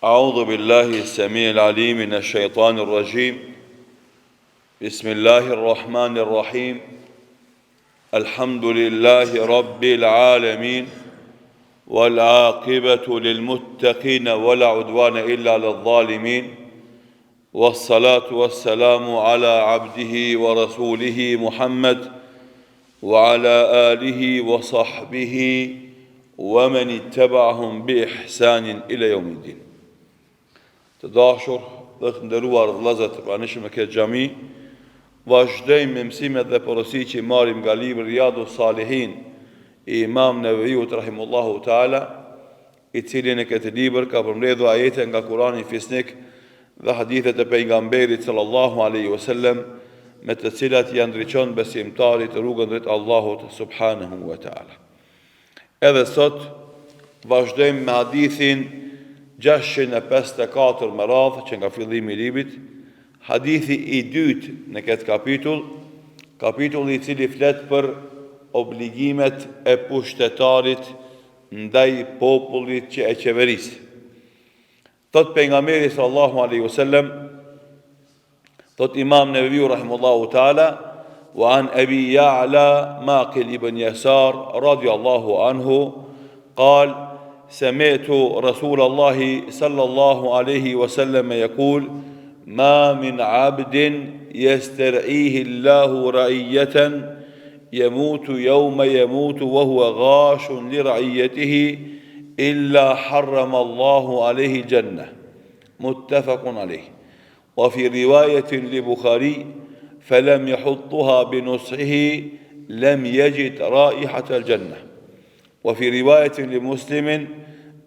أعوذ بالله السميع العليم من الشيطان الرجيم بسم الله الرحمن الرحيم الحمد لله رب العالمين والعاقبة للمتقين ولا عدوان إلا للظالمين والصلاة والسلام على عبده ورسوله محمد وعلى آله وصحبه ومن اتبعهم بإحسان إلى يوم الدين. Të dashur dhe të nderuar vëllezër të pranishëm në këtë xhami, vazhdojmë me mësimet dhe porositë që marrim nga libri Riyadus Salihin i Imam Nevaviut rahimullahu taala, i cili në këtë libër ka përmbledhur ajete nga Kurani fisnik dhe hadithet e pejgamberit sallallahu alaihi wasallam, me të cilat janë ndriçon besimtarit rrugën drejt Allahut subhanahu wa taala. Edhe sot vazhdojmë me hadithin 654 më radhë që nga fillimi i librit, hadithi i dytë në këtë kapitulli i cili flet për obligimet e pushtetarit ndaj popullit që e qeveris. Thot pejgamberi sallallahu alaihi wasallam, thot Imam Nevaviu rahimullahu taala, wa an Abi Ya'la Maqil ibn Yasar radiyallahu anhu قال سمعت رسول الله صلى الله عليه وسلم يقول ما من عبد يسترعيه الله رعية يموت يوم يموت وهو غاش لرعيته إلا حرم الله عليه الجنة متفق عليه. وفي رواية لبخاري فلم يحطها بنصحه لم يجد رائحة الجنة. وفي رواية لمسلم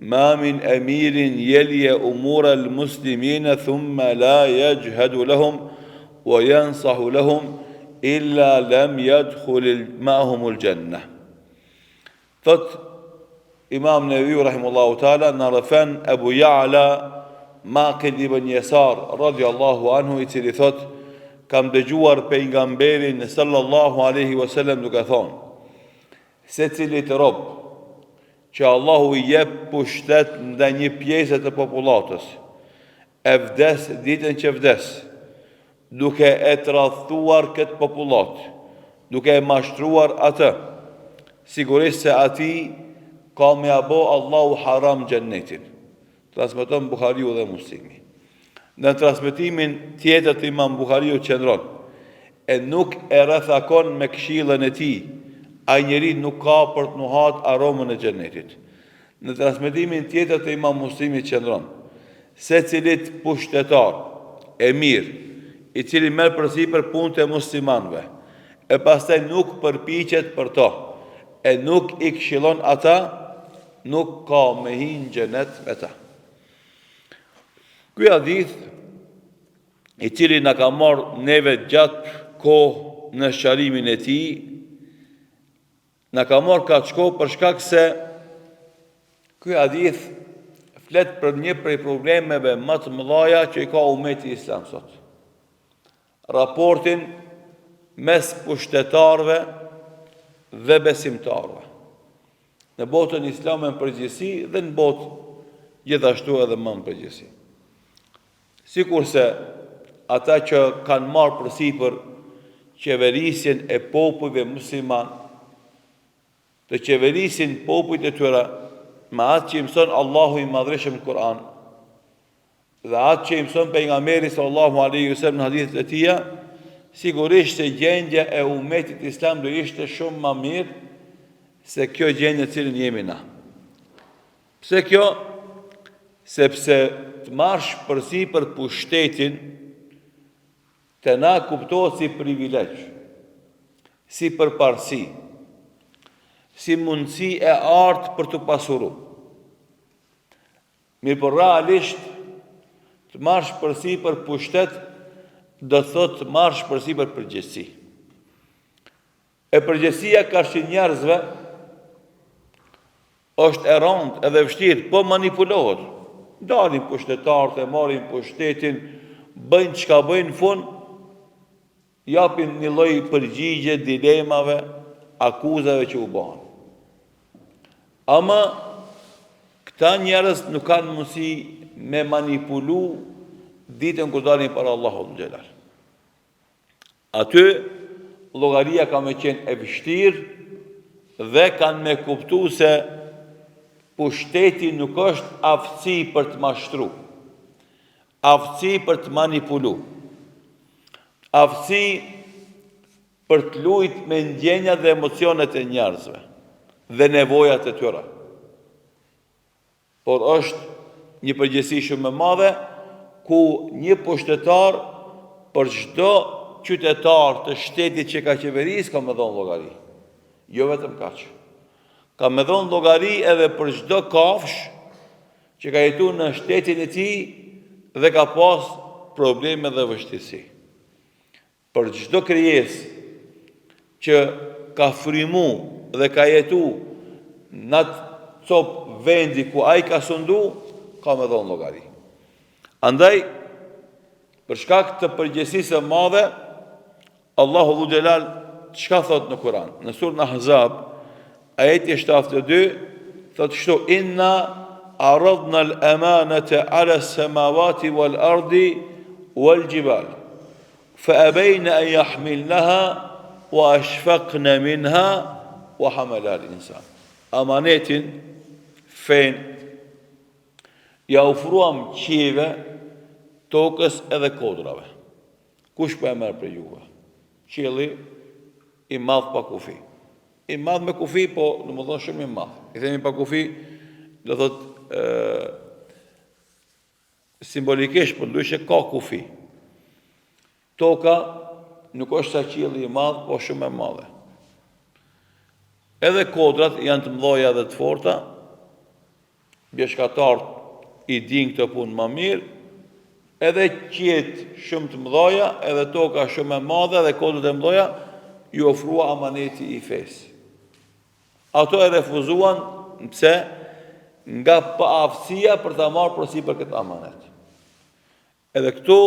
ما من أمير يلي أمور المسلمين ثم لا يجهد لهم وينصح لهم إلا لم يدخل معهم الجنة. Thot Imam Nevaviu rahimullahu taala, në rëfen Abu Ya'la Maqil ibn Yasar radiyallahu anhu, i cili thot kam dëgjuar pejgamberin sallallahu alaihi wasallam duke thonë, secilit rob që Allahu i jep pushtet ndaj një pjesë të popullatës, e vdes ditën që vdes, duke e tradhtuar këtë popullat, duke e mashtruar atë, sigurisht se ati ka me abo Allahu haram gjennetin. Transmeton Buhariu dhe Muslimi. Në transmetimin tjetër të Imam Buhariu qëndron, e nuk e rrethakon me këshillën e tij, ai njeri nuk ka për të nuhat aromën e xhenetit. Në transmetimin tjetër të Imam Muslimi qëndron, secilit pushtetar, emir, i cili merr përsipër punët e muslimanëve, e pastaj nuk përpiqet për to, e nuk i këshillon ata, nuk ka me hinë xhenet me ta. Ky hadith, i cili na ka marrë neve gjatë kohë në shqarimin e tij, na ka marrë ka shko për shkak se ky hadith flet për një prej problemeve më të mëdha që i ka ummeti islam sot. Raportin mes pushtetarëve dhe besimtarëve. Në botën islame në përgjithësi dhe në botë gjithashtu edhe më në përgjithësi. Sikurse ata që kanë marrë përsipër qeverisjen e popujve musliman, të qeverisin popujt e tyre me atë që i mëson Allahu i madhreshëm në Kur'an dhe atë që i mëson pejgamberi sallallahu alaihi wasallam në hadithet e tija, sigurisht se gjendja e ummetit islam do ishte shumë më mirë se kjo gjendje në cilën jemi na. Pse kjo? Sepse të marrësh përsipër pushtetin të na kuptohet si privilegj, si përparësi, si mundësi e artë për të pasuru. Mirë për realisht, të marrësh përsipër pushtet, do thot të marrësh përsipër përgjegjësi. E përgjegjësia ka shi njerëzve është e rëndë edhe vështirë, po manipulohet. Dalin pushtetarët e marrin pushtetin, bëjnë çka bëjnë në fund, japin një lloj përgjigje dilemave, akuzave që u bën. Ama këta njerëz nuk kanë mundësi me manipulu ditën kur dalin para Allahut xhelal. Aty llogaria ka me qenë e vështirë dhe kanë me kuptu se pushteti nuk është aftësi për të mashtru, aftësi për të manipulu, aftësi për të lujt me ndjenja dhe emocionet e njerëzve dhe nevojat e tyre. Por është një përgjegjësi shumë e madhe ku një pushtetar për çdo qytetar të shtetit që ka qeveris ka me dhonë llogari. Jo vetëm kaq. Ka me dhonë llogari edhe për çdo kafsh që ka jetuar në shtetin e tij dhe ka pas probleme dhe vështirësi. Për çdo krijesë që ka frimu dhe ka jetu në atë copë vendi ku ai ka sundu, ka me dhonë llogari. Andaj, për shkak të përgjegjësisë së madhe, Allahu Dhu Xhelal çka thot në Kur'an? Në surën Ahzab, ajeti 72, thot kështu: Inna aradna al-amanata 'ala as-samawati wal-ardi wal-jibal, fa abayna an yahmilnaha wa ashfaqna minha wa hamalaha al-insan. Amanetin fen ja ofruam qieve, tokës edhe kodrave. Kush po e merr për juve? Qielli i madh pa kufi. I madh me kufi, po do të thonë shumë i madh. I themi pa kufi, do thot simbolikisht, po ndryshe ka kufi. Toka nuk është sa qielli i madh, po shumë e madhe. Edhe kodrat janë të mëdha dhe të forta. Bjeshkatarët i din këtë punë më mirë. Edhe qiet shumë të mëdha, edhe toka shumë e madhe, edhe kodrat e mëdha ju ofrua amaneti i fesë. Ato e refuzuan, pse? Nga paaftësia për ta marrë përsipër këtë amanet. Edhe këtu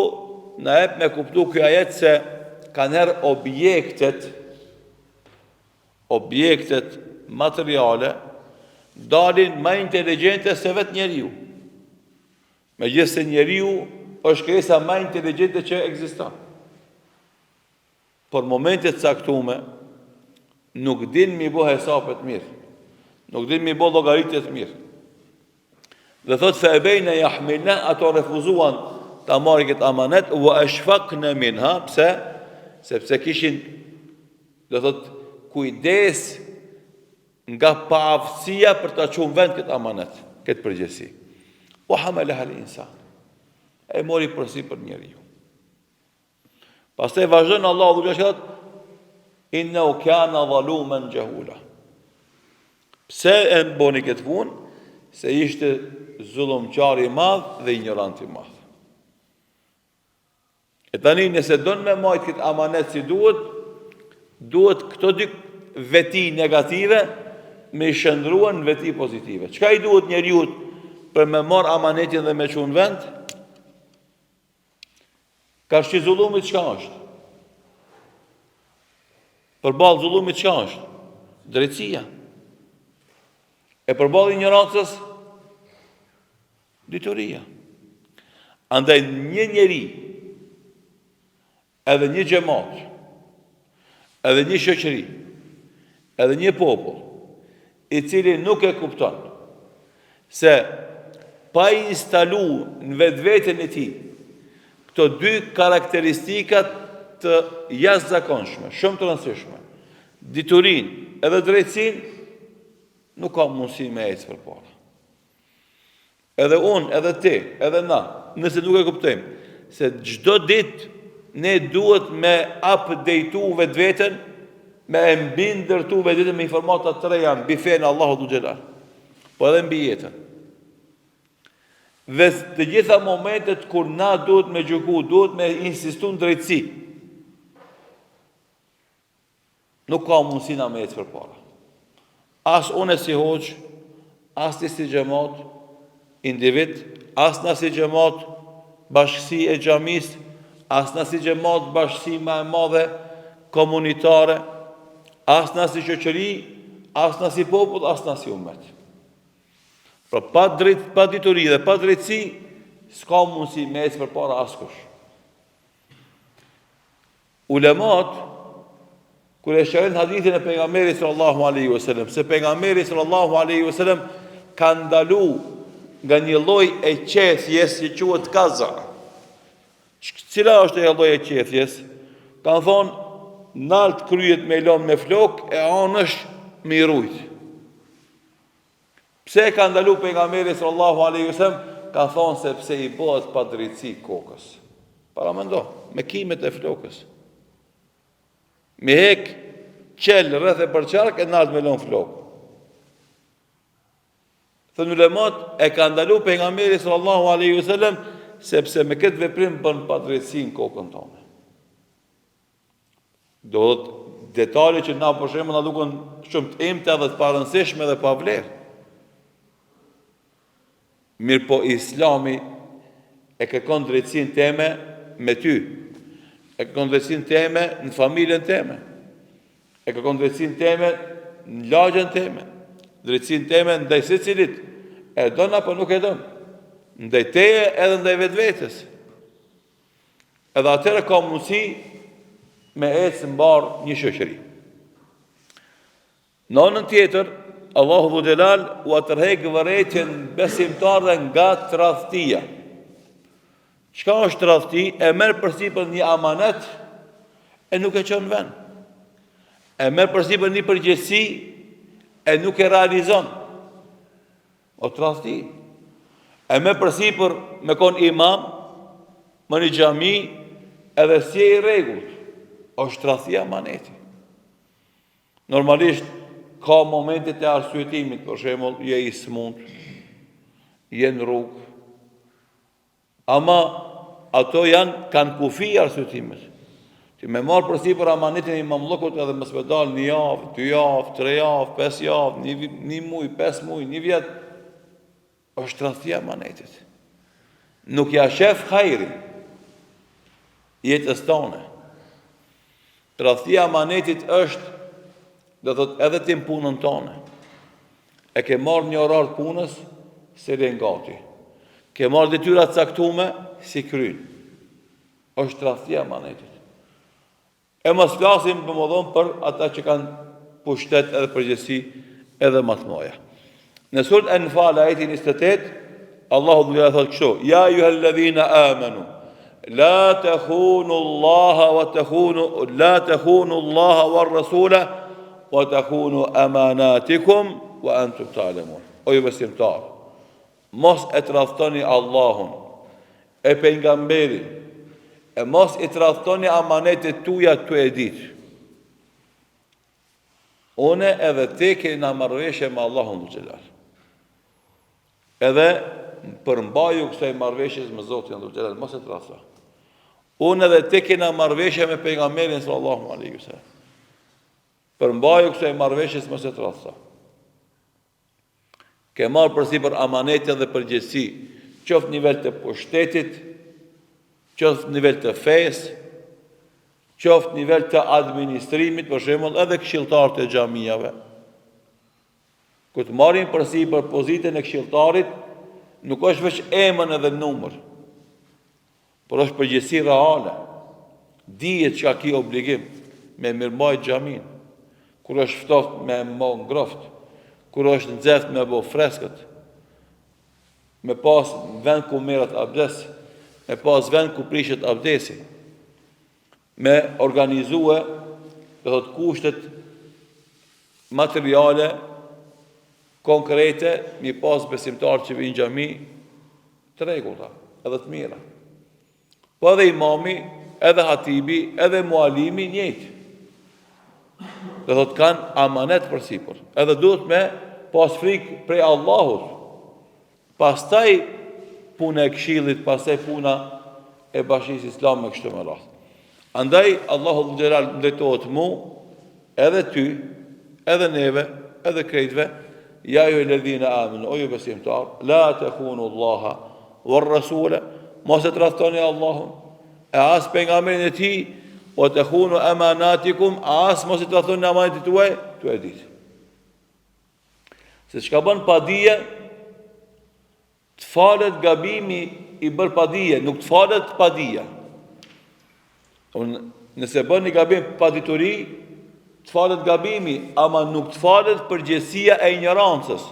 na jep me kuptu ky ajet se kanë herë objektet materiale dalin më inteligjente se vetë njeriu. Megjithëse njeriu është krijesa më inteligjente që ekziston. Por momentet caktume nuk din mi bo hesapet mirë, nuk din mi bo llogaritjet mirë. Dhe thot se e bejnë e jahmilna, ato refuzuan ta marrin këtë amanet, wa ashfaqna minha, pse? Sepse kishin, do thot, kujdes nga paaftësia për ta çuar vend këtë amanet, këtë përgjegjësi. Wa hamalaha al-insan. E mori përsipër njeriu. Pastaj vazhdon Allahu dhe thotë: Innahu kana zaluman jahula. Pse e bëni këtë punë? Se ishte zullumqar i madh dhe ignorant i madh. E tani nëse don me majt këtë amanet si duhet këto dy veti negative me shndruan në veti pozitive. Çka i duhet njeriu për me marr amanetin dhe me çuar në vend? Karshi zullumit çka është? Përballë zullumit çka është? Drejtësia. E përballë ignorancës, dituria. Andaj një njeri, edhe një xhamat, edhe një shoqëri, edhe një popull, i cili nuk e kupton se pa instalu në vetveten e tij këto dy karakteristikat të jashtëzakonshme, shumë të rëndësishme, diturinë edhe drejtësinë, nuk ka mundësi me ecë përpara. Edhe unë, edhe ti, edhe na, nëse nuk e kuptojmë se çdo ditë ne duhet me updateu vetveten, me e mbindërtu vetveten me informata të reja mbi fenë Allahu Dhu Xhelal, po edhe mbi jetën. Dhe të gjitha momentet kur na duhet me gjyku, duhet me insistu në drejtësi, nuk ka mundësi na me ecë përpara. As unë si hoqë, as ti si xhamat, individ, as na si xhamat, bashkësi e xhamis, as na si xhamat, bashkësi më e madhe komunitare, as na si shoqëri, as na si popull, as na si ummet. Pra pa dituri dhe pa drejtësi, s'ka mundësi me ecë përpara askush. Ulemat, kur e shohin hadithin e pejgamberit sallallahu alaihi wasallam, se pejgamberi sallallahu alaihi wasallam ka ndalu nga një lloj e qethjes që quhet kaza. Cila është e lloj e qethjes? Kanë thonë, nalt kryet me lom me flok, e anësh me rujt. Pse ka ndalu pejgamberi sallallahu alaihi wasallam? Ka thonë se pse i bëhet pa drejtësi kokës. Para mendo, me kimet e flokës. Me hek qel rreth e përçark e nalt me lom flok. Thënë ulemat, e ka ndalu pejgamberi sallallahu alaihi wasallam sepse me këtë veprim bën pa drejtësi në kokën tonë. Do të detale që na për shembull na duken shumë të emta dhe të parëndësishme dhe pa vlerë. Mirë po Islami e kërkon drejtësinë teme me ty. E kërkon drejtësinë teme në familjen teme. E kërkon drejtësinë teme në lagjen teme. Drejtësinë teme ndaj secilit. E don apo nuk e don? Ndaj teje edhe ndaj vetvetes. Edhe atëherë ka mundësi me ecë mbar një shoqëri. Në anën tjetër, Allahu Dhu Xhelal u tërheq vërejtjen besimtarëve nga tradhtia. Çka është tradhti? E merr përsipër një amanet e nuk e çon vend. E merr përsipër një përgjegjësi e nuk e realizon. O tradhti. E merr përsipër me kon imam, më një xhami, edhe si e i rregullt. Është tradhtia amaneti. Normalisht ka momentet e arsyetimit, për shembull, je i smund, je në rrugë. Ama ato kanë kufi arsyetimit. Ti me marë përsipër amanetin e mamllokut edhe mos me dal një javë, 2 javë, 3 javë, 5 javë, një muj, 5 muj, një vjet, është tradhtia amanetit. Nuk ja shef hajrin jetës tone. Tradhtia amanetit është, do thot edhe tim punën tonë. E ke marrë një orar të punës, se len gati. Ke marrë detyra të caktume, si kryn. Është tradhtia amanetit. E mos flasim domodin për ata që kanë pushtet edhe përgjegjësi edhe më të mëdha. Në surën Anfal ajeti 28, Allahu do të thotë kështu: Ya ayyuhalladhina amanu la takhunu Allaha wa takhunu Allaha war rasula wa takhunu amanatikum wa antum ta'lamun. O ju besimtar, mos e tradhtoni Allahun, e pejgamberin, e mos i tradhtoni amanetet tuaja tu e ditë. Une edhe te kena marrëveshje me Allahun Dhu Xhelal. Edhe përmbaju kësaj marrëveshjes me Zotin Dhu Xhelal, mos e tradhto. Unë edhe te kena marrëveshje me pejgamberin sallallahu alaihi wasallam. Përmbaju kësaj marrëveshjes mos e tradhto. Ke marrë përsipër amanetin dhe përgjegjësi, qoftë nivel të pushtetit, qoftë nivel të fesë, qoftë nivel të administrimit, për shembull edhe këshilltarët e xhamiave. Kur të marrin përsipër pozitën e këshilltarit, nuk është vetëm emër edhe numër, por është përgjegjësi reale. Dihet që ka obligim me mirëmbajt xhamin, kur është ftoft me më ngroft, kur është nxehtë me bë freskët, me pas vend ku merret abdes, me pas vend ku prishet abdesi, me organizue, do thot kushtet materiale konkrete, mi pas besimtar që vinë xhami të rregullta, edhe të mira. Po edhe imami, edhe hatibi, edhe mualimi njëjtë. Do thot kanë amanet përsipër. Edhe duhet me pas frikë prej Allahut. Pastaj puna e këshillit, pastaj puna e bashkisë islame kështu me radhë. Andaj Allahu Dhu Xhelal ndërtohet mu, edhe ty, edhe neve, edhe krejtve, ja ju ledhina aminu, o ju besimtar, la takhunu Allaha war rasula, mos e tradhtoni Allahun, e as pejgamberin e tij, o takhunu amanatikum, as mos e tradhtoni amanetit tuaj, tu e ditë. Se çka bën pa dije, të falet gabimi i bërë pa dije, nuk të falet pa dije. Nëse bën një gabim pa dituri, të falet gabimi, ama nuk të falet përgjegjësia e ignorancës.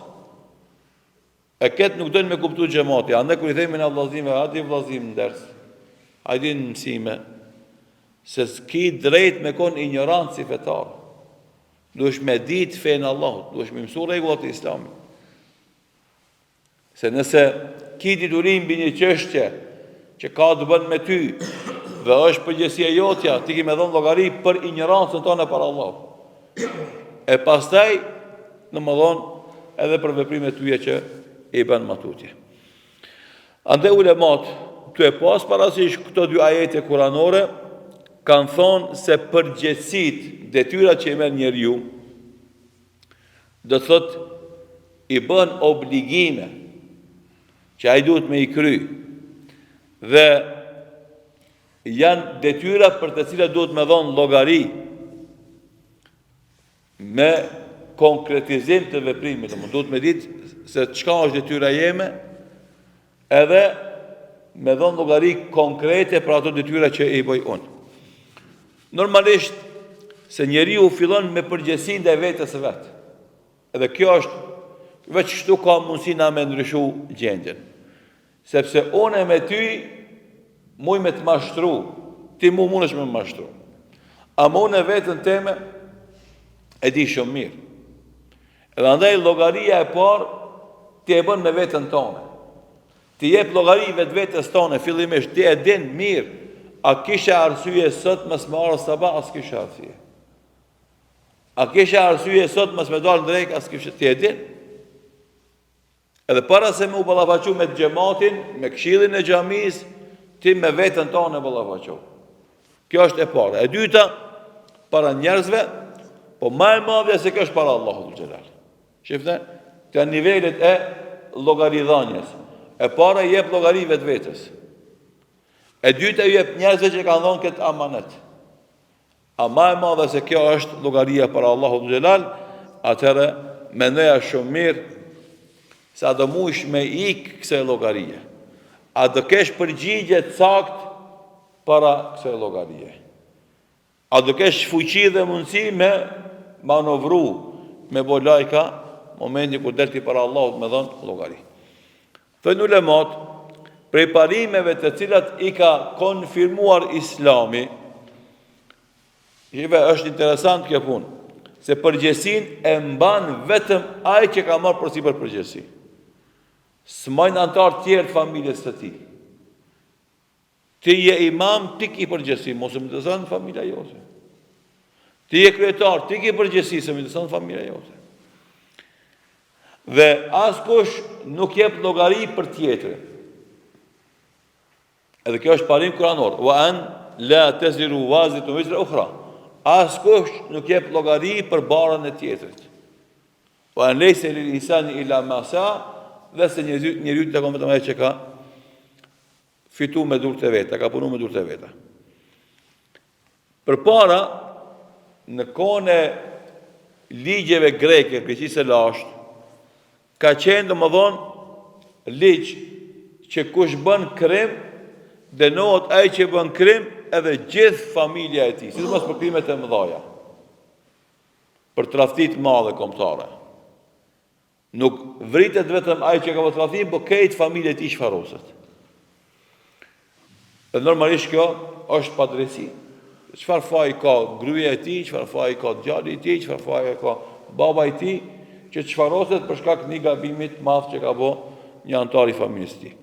E këtë nuk dojnë me kuptu xhamati. Andaj kur i themi në vllazime, hajde vllazim në ders, hajde në mësime, se s'ki drejt me kon ignorant si fetar. Duhesh me ditë fenë Allahut, duhesh me mësu rregullat e Islamit. Se nëse ki diturim mbi një çështje që ka të bën me ty dhe është përgjegjësia jotja, ti ke me dhënë llogari për ignorancën tonë para Allahut. E pastaj, domethënë, edhe për veprimet tuaja që i bën matutje. Andaj ulemat, tu e pas parasysh këto dy ajete kuranore, kanë thonë se përgjegjësit, detyrat që i merr njeriu, do thot i bën obligime që ai duhet me i kry, dhe janë detyra për të cilat duhet me dhënë llogari me konkretizim të veprimit. Duhet me ditë se çka është detyra jeme, edhe me dhënë llogari konkrete për ato detyra që i bëj unë. Normalisht, se njeriu fillon me përgjegjësinë ndaj vetes së vet. Edhe kjo është veç kështu ka mundësi na me ndryshu gjendjen. Sepse unë me ty muj me të mashtru, ti mundesh me më mashtru. Ama unë vetën teme e di shumë mirë. Edhe andaj llogaria e parë ti e bën me veten tonë. Ti jep llogari vetes tonë fillimisht, ti e din mirë. A kisha arsye sot mos më marr sabah, as kisha arsye. A kisha arsye sot mos më dal drejt, as kisha, ti e din. Edhe para se me u ballafaqu me xhamatin, me këshillin e xhamis, ti me veten tonë ballafaqu. Kjo është e para. E dyta, para njerëzve, po më e madhe se kjo është para Allahut xhelal. Shifte, të nivelet e llogaridhënies. E para i jep llogari vetes. E dyta i jep njerëzve që kanë dhënë këtë amanet. A më e madhe se kjo është llogaria para Allahut xhelal, atëherë mendoja shumë mirë se a do mush me ik kësaj llogarie. A do kesh përgjigje sakt para kësaj llogarie. A do kesh fuqi dhe mundësi me manovru, me bo lajka, momenti kur delti para Allahut me dhënë llogari. Thënë ulemat, prej parimeve të cilat i ka konfirmuar Islami, është interesant kjo punë, se përgjegjësinë e mban vetëm ai që ka marrë përsipër përgjegjësi. S'majnë antar tjerë të familjes së tij. Ti je imam, ti ke përgjegjësi, mos më të thënë familja jote. Ti je kryetar, ti ke përgjegjësi, se më të thënë familja jote. Dhe askush nuk jep llogari për tjetrin. Edhe kjo është parim kuranor. Wa an la taziru wazitun wizra ukhra. Askush nuk jep llogari për barën e tjetrit. Wa an laysa lil insani illa ma sa, dhe se njeriu të ka vetëm ajo që ka fitu me durët e veta, ka punu me durët e veta. Përpara, në kohën e ligjeve greke, Greqisë së lashtë, ka qenë domethënë ligj që kush bën krim, dënohet ai që bën krim edhe gjithë familja e tij, sidomos për krimet e mëdha. Për tradhti të mëdha kombëtare. Nuk vritet vetëm ai që ka bërë tradhti, por këtë familja e tij shfaroset. Dhe normalisht kjo është padrejti. Çfarë faji ka gruaja e tij, çfarë faji ka djali i tij, çfarë faji ka baba i tij, që të shfaroset për shkak një gabimit të madh që ka bërë një antar i familjes tij.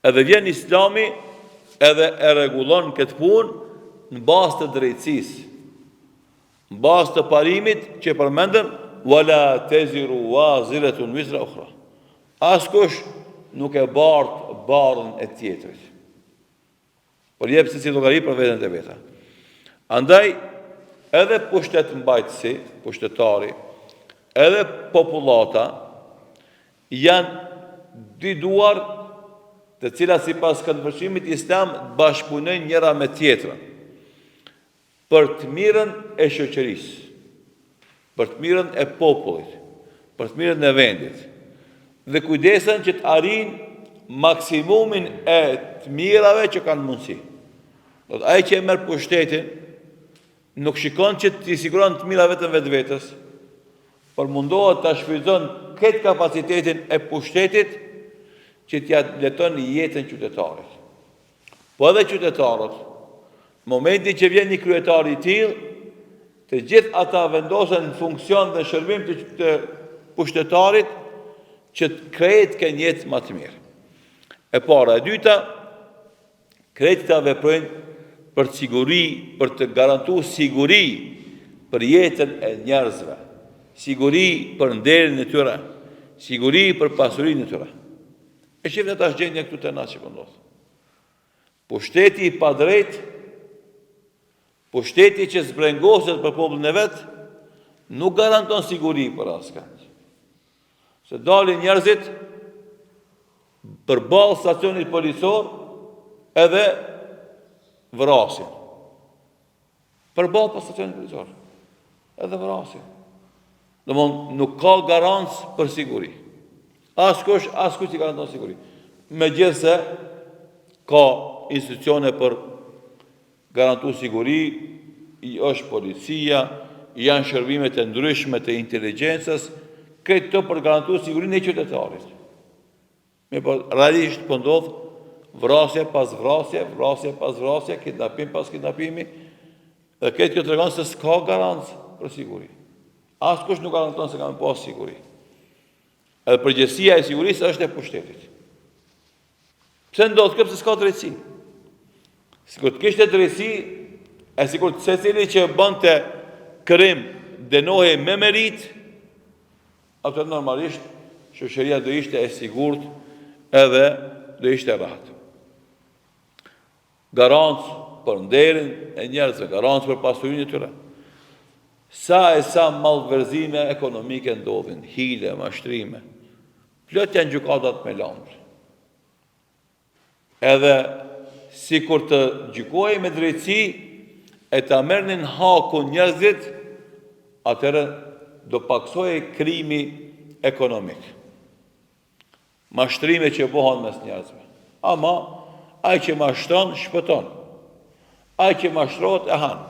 Edhe vjen Islami edhe e rregullon këtë punë në bazë të drejtësisë, në bazë të parimit që përmendëm wala taziru waziratun wizra ukhra. Askush nuk e bart barrën e tjetrit. Por jep se si llogari për veten e veta. Andaj edhe mbajtësi, pushtetari, edhe popullata janë dy duar të cilat sipas këndvështrimit islam bashkëpunojnë njëra me tjetrën për të mirën e shoqërisë, për të mirën e popullit, për të mirën e vendit, dhe kujdesen që të arrijnë maksimumin e të mirave që kanë mundësi. Do të ai që e merr pushtetin nuk shikon që t'i siguron të mira vetëm vetvetes, por mundohet ta shfrytëzon këtë kapacitetin e pushtetit që t'ja leton jetën qytetarit. Po edhe qytetarët, momentin që vjen një kryetar i tillë, të gjithë ata vendosen në funksion dhe shërbim të pushtetarit që të krejt kënë jetë më të mirë. E para, e dyta, krejt të veprojnë për siguri, për të garantuar siguri për jetën e njerëzve, siguri për nderin e tyre, siguri për pasurinë e tyre. E shifë tash gjendja këtu te na që po ndodh. Pushteti i padrejt, pushteti që zbrengoset për popullin e vet, nuk garanton siguri për askënd. Se dalin njerëzit përballë stacionit policor edhe vrasin. Përballë për stacionit policor edhe vrasin. Domthon nuk ka garancë për siguri. Askush i garanton siguri. Megjithse ka institucione për garantu siguri, i është policia, janë shërbimet e ndryshme të inteligjencës, këtë për garantu sigurinë e qytetarit. Realisht po ndodh vrasje pas vrasje, kidnapim pas kidnapimi, dhe këtë kjo tregon se s'ka garancë për siguri. Askush nuk garanton se kanë pas siguri. Edhe përgjegjësia e sigurisë është e pushtetit. Pse ndodh kjo? Pse s'ka drejtësi? Sikur të kishte drejtësi, e sikur të secili që bënte krim dënohej me merit, atë normalisht shoqëria do ishte e sigurt edhe do ishte rahat. Garancë për nderin e njerëzve, garancë për pasurinë e tyre. Sa malverzime ekonomike ndodhin, hile, mashtrime. Plot janë gjykatat me lamër. Edhe si kur të gjykojë me drejtësi e ta merrnin hakun njerëzit, atëherë do paksojë krimi ekonomik. Mashtrime që bëhen mes njerëzve. Ama ai që mashtron shpëton. Ai që mashtrohet e han.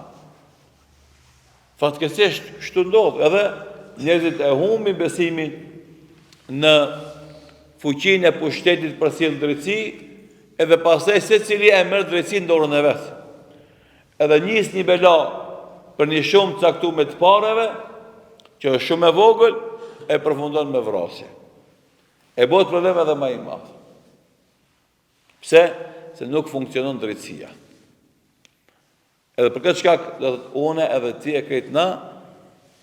Fatkeqësisht kështu ndodh, edhe njerëzit e humbin besimin në fuqinë e pushtetit për sjellë drejtësi, edhe pastaj secili e merr drejtësinë në dorën e vet. Edhe nis një bela për një shumë caktuar të parave, që është shumë e vogël, e përfundon me vrasje. E bëhet problem edhe më i madh. Pse? Se nuk funksionon drejtësia. Edhe për këtë shkak, do të thotë unë edhe ti e krejt na,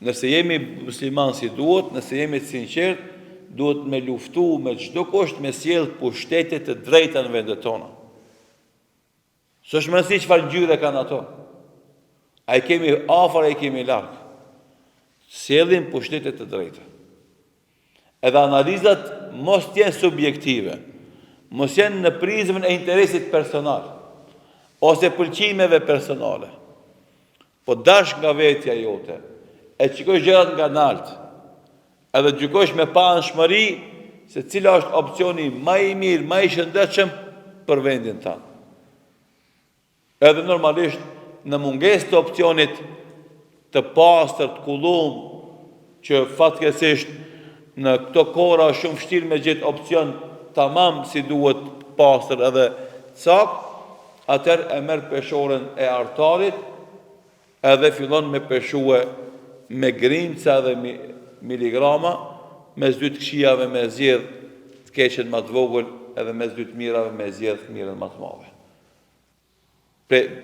nëse jemi musliman si duhet, nëse jemi të sinqert, duhet me luftu me çdo kusht me sjell pushtetet të drejta në vendet tona. S'është mësi çfarë ngjyre kanë ato. A i kemi afër, a i kemi larg. Sjellim pushtetet të drejta. Edhe analizat mos jenë subjektive, mos jenë në prizmën e interesit personal, ose pëlqimeve personale. Po dash nga vetja jote, e qikosh gjërat nga nalt, edhe gjykosh me paanshmëri se cila është opcioni më i mirë, më i shëndetshëm për vendin tanë. Edhe normalisht në mungesë të opcionit të pastër, të kullum, që fatkeqësisht në këto kohra është shumë vështirë me gjetë opcion tamam si duhet pastër edhe sakt, atëherë e merr peshoren e artarit edhe fillon me peshue me grimca dhe miligrama, mes dy të këqijave me zgjedh të keqen më të vogël edhe mes dy të mirave me zgjedh të mirën më të madhe.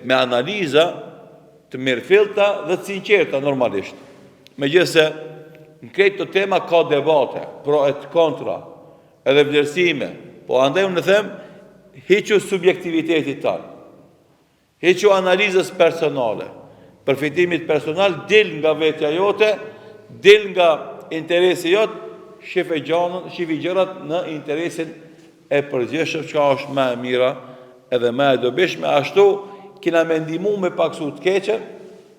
Me analiza të mirëfillta dhe të sinqerta normalisht. Megjithëse në këtë tema ka debate, pro e të kontra, edhe vlerësime, po andaj unë them, hiqu subjektivitetit tanë, hiqu analizës personale, përfitimit personal, dil nga vetja jote, dil nga interesi jot, shifi gjërat në interesin e përgjithshëm që është më e mira edhe më e dobishme, ashtu kina me ndihmu me paksu të keqen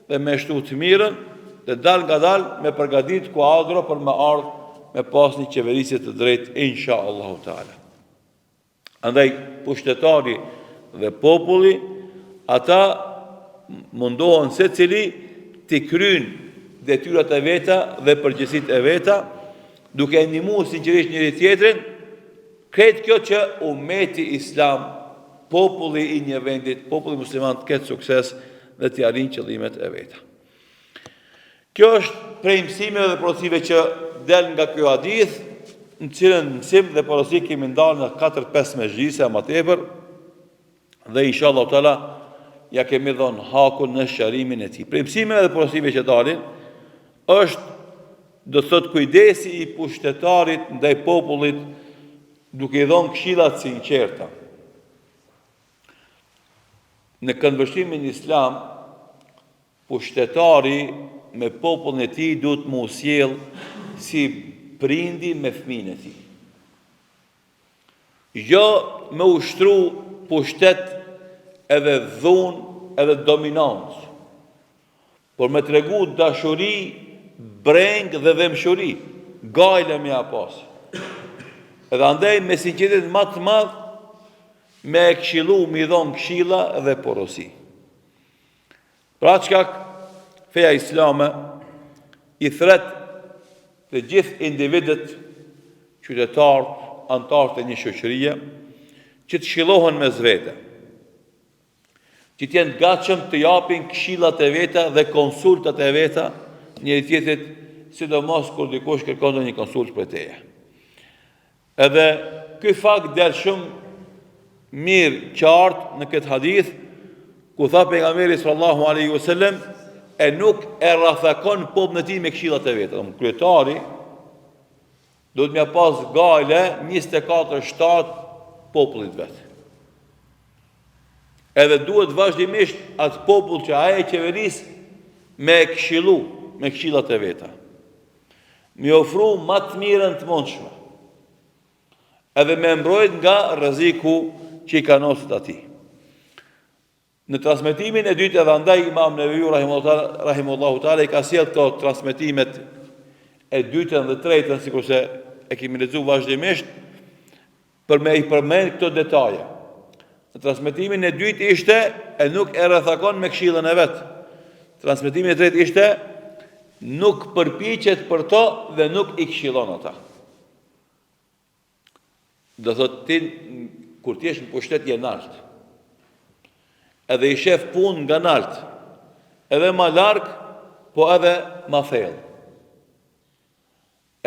dhe me shtu të mirën dhe dal nga dal me përgatit kuadro për me ardhë me pas një qeverisje të drejtë insha Allahu Teala. Andaj pushtetari dhe populli, ata mundohen secili të kryjnë detyrat e veta dhe përgjegjësitë e veta, duke ndihmuar sinqerisht njëri tjetrin, kretë kjo që ummeti islam, populli i një vendit, populli musliman të ketë sukses dhe të arrijë qëllimet e veta. Kjo është prej mësimeve dhe porosive që del nga ky hadith, në cilën mësim dhe porosi kemi ndarë në 4-5 mezhlise më tepër, dhe inshallah taala ja kemi dhënë hakun në shërimin e tij. Prej mësimeve dhe porosive që dalin është, do të thotë, kujdesi i pushtetarit ndaj popullit, duke i dhënë këshilla të sinqerta. Në këndvështrimin islam, pushtetari me popullin e tij duhet më sjell si prindi me fëmijën e tij. Jo me ushtru pushtet edhe dhunë edhe dominancë, por me tregu dashuri, breng dhe dhemshuri, gajle me pas. Edhe andaj me sinqeritet më të madh me e këshillu, me i dhonë këshilla dhe porosi. Pra çka feja islame i thret të gjithë individët, qytetarët, antarët e një shoqërie, që të këshillohen mes vete, që të jenë gatshëm të japin këshillat e veta dhe konsultat e veta njëri tjetrit, sidomos kur dikush kërkon ndonjë konsult për teje. Edhe ky fakt del shumë mirë qartë në këtë hadith, ku tha pejgamberi sallallahu alaihi wasallam, e nuk e rrafakon popullin e tij me këshillat e veta. Kryetari do të mja pas gajle 24/7 popullit vet. Edhe duhet vazhdimisht atë popull që ai e qeveris me këshillu, me këshillat e veta. Me ofru më të mirën të mundshme. Edhe me mbrojt nga rreziku që i kanosit atij. Në transmetimin e dytë edhe andaj Imam Neveviu rahimahullahu taala i ka sjell këto transmetimet e dytën dhe tretën, sikurse e kemi lexuar vazhdimisht, për me i përmend këto detaje. Në transmetimin e dytë ishte e nuk e rrethakon me këshillën e vet. Transmetimi i tretë ishte nuk përpiqet për to dhe nuk i këshillon ata. Do thotë ti kur ti je në pushtet je nalt, edhe i shef punë nga nalt, edhe ma larg, po edhe ma thellë.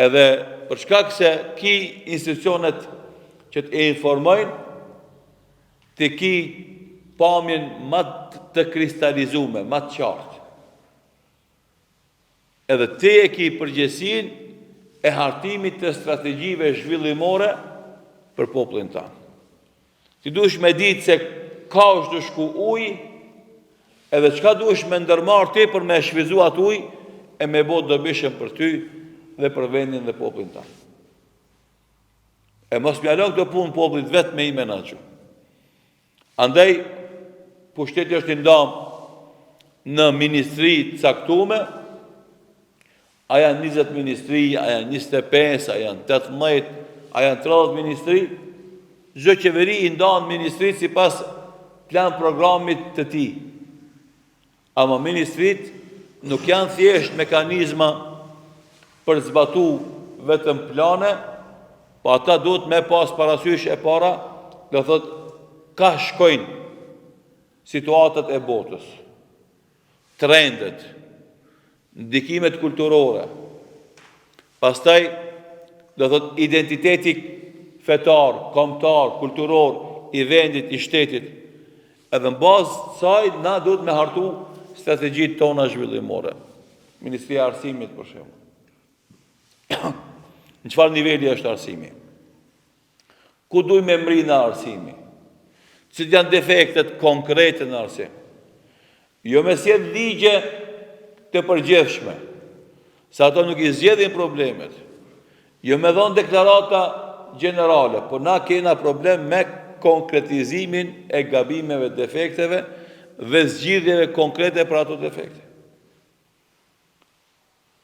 Edhe për shkak se ki institucionet që të informojnë, të ki pamjen më të kristalizume, më të qartë. Edhe ti e ki përgjegjësinë e hartimit të strategjive zhvillimore për popullin tanë. Ti duhesh me ditë se ka është shku ujë, edhe çka duhesh me ndërmarr ti për me shvizu atë ujë e me bë dobishëm për ty dhe për vendin dhe popullin tanë. E mos m'ja lë këtë punë popullit vetë me i menaxhu. Andaj pushteti është i ndamë në ministri të caktuara, a janë 20 ministri, a janë 25, a janë 18, a janë 30 ministri, çdo qeveri i ndan ministrit sipas plan programit të tij. Ama ministrit nuk janë thjesht mekanizma për zbatu vetëm plane, po ata duhet me pas parasysh e para, do thot ka shkojnë situatat e botës, trendet, ndikimet kulturore, pastaj do thot identiteti fetar, kombëtar, kulturor i vendit, i shtetit. Edhe në bazë të saj na duhet me hartu strategjitë tona zhvillimore. Ministria e Arsimit për shembull. Në çfarë niveli është arsimi? Ku duhet me mri në arsimi? Cilat janë defektet konkrete në arsim? Jo me sjell ligje të përgjithshme, se ato nuk i zgjedhin problemet. Jo me dhënë deklarata generale, por na kena problem me konkretizimin e gabimeve, defekteve dhe zgjidhjeve konkrete për ato defekte.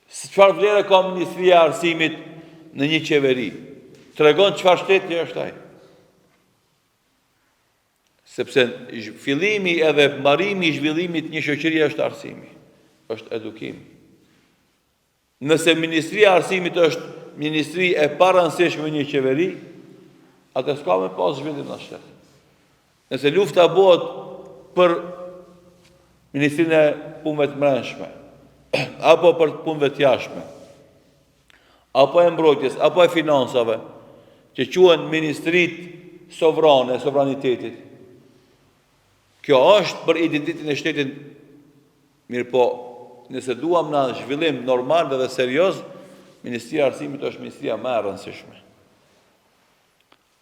Çfarë vlere ka Ministria e Arsimit në një qeveri? Tregon çfarë shteti është ai. Sepse fillimi edhe mbarimi I zhvillimit një shoqërie është arsimi, është edukimi. Nëse Ministria e Arsimit është ministri e parëndësishme një qeveri, atë s'ka me pas zhvillim në shtet. Nëse lufta bëhet për Ministrinë e Punëve të Brendshme, apo për punëve të jashtme, apo e mbrojtjes, apo e financave, që quhen ministrit sovrane, sovranitetit, kjo është për identitetin e shtetit, mirë po, nëse duam në zhvillim normal dhe serioz, Ministria e Arsimit është ministria më e rëndësishme.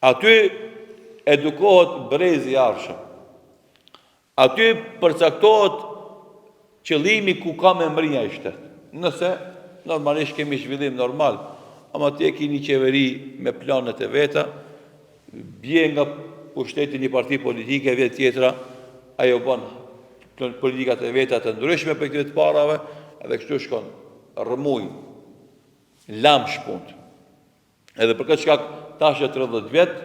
Aty edukohet brezi I arshëm. Aty përcaktohet qëllimi ku ka membrinja I shtet. Nëse normalisht kemi zhvillim normal, ama ti ke një qeveri me planet e veta, bie nga pushteti një parti politike vjet tjetra, ajo bën politikat e veta të ndryshme për këtyre të parave, edhe kështu shkon rrëmuj, lam shpunt. Edhe për këtë shkak tash 30 vjet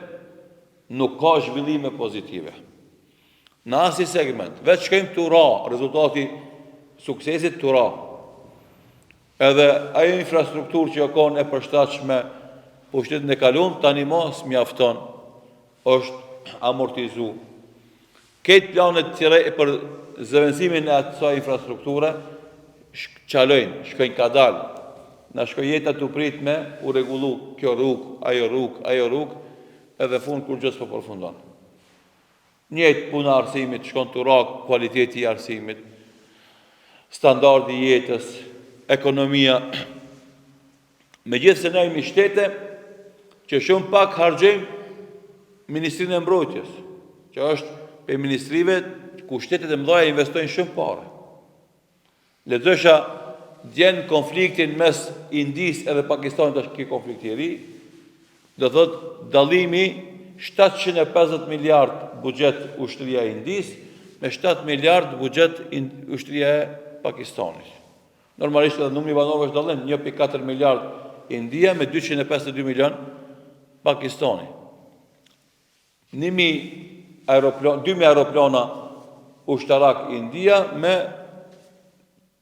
nuk ka zhvillime pozitive. Në asnjë segment, veç shkojmë të ra, rezultati suksesit të ra. Edhe ajo infrastrukturë që ka e përshtatshme pushtetin e kaluam tani mos mjafton, është amortizu. Këtë planet për zëvendësimin e asaj infrastrukture qalojnë, shkojnë kadal. Na shkoj jeta të pritme, u rregullu kjo ajo rrugë, edhe fund kur gjës po përfundon. Njëjtë puna arsimit, shkon të ra kualiteti I arsimit, standardi I jetës, ekonomia. Megjithëse ne jemi shtete që shumë pak harxojmë Ministrinë e Mbrojtjes, që është për ministrive ku shtetet e mëdha investojnë shumë parë. Lexosha djen konfliktin mes Indis edhe Pakistanit, është ky konflikt I ri, do thot dallimi 750 miliard buxhet ushtria e Indis me 7 miliard buxhet ushtria e Pakistanit. Normalisht edhe numri I banorëve është dallim, 1.4 miliard India me 252 milion Pakistani. 2000 aeroplana ushtarak India me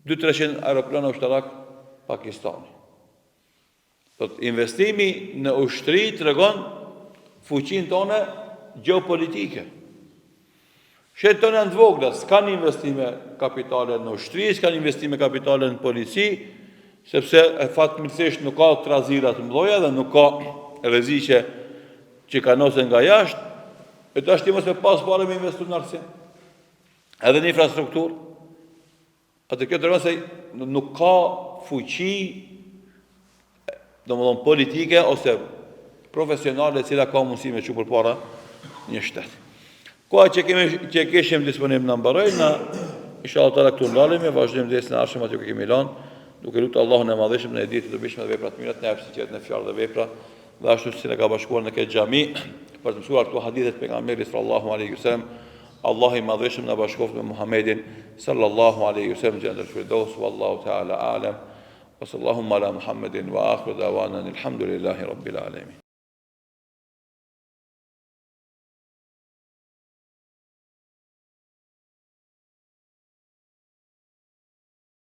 200-300 aeroplana ushtarak Pakistani. Investimi në ushtri tregon fuqinë tonë gjeopolitike. Shtetet tona janë të vogla, s'kan investime kapitale në ushtri, s'kan investime kapitale në polici, sepse fatmirësisht nuk ka trazira të mëdha dhe nuk ka rreziqe që kanosen nga jashtë, e tash ti mos me pas parë me investu në arsim. Edhe në infrastrukturë. Atë kjo tregon se nuk ka fuqi, domethënë politike ose profesionale e cila ka mundësi me çu përpara një shtet. Koha që kishim disponim në mbaroj, na inshallah taala këtu ndalemi, vazhdojmë desën e ardhshme aty ku kemi lënë, duke lutur Allahun e Madhëshëm në ditë të dobishme dhe vepra të mira, në sinqeritet në fjalë dhe vepra, dhe ashtu si ne ka bashkuar në këtë xhami për të mësuar këto hadithe të pejgamberit sallallahu alaihi wasallam. Allah I Madhëshëm na bashkoft me Muhammedin sallallahu alaihi wasallam jannatul firdaus, wallahu ta'ala a'lam. Wa sallallahu ala Muhammedin wa akhiru da'wana alhamdulillahi rabbil alamin.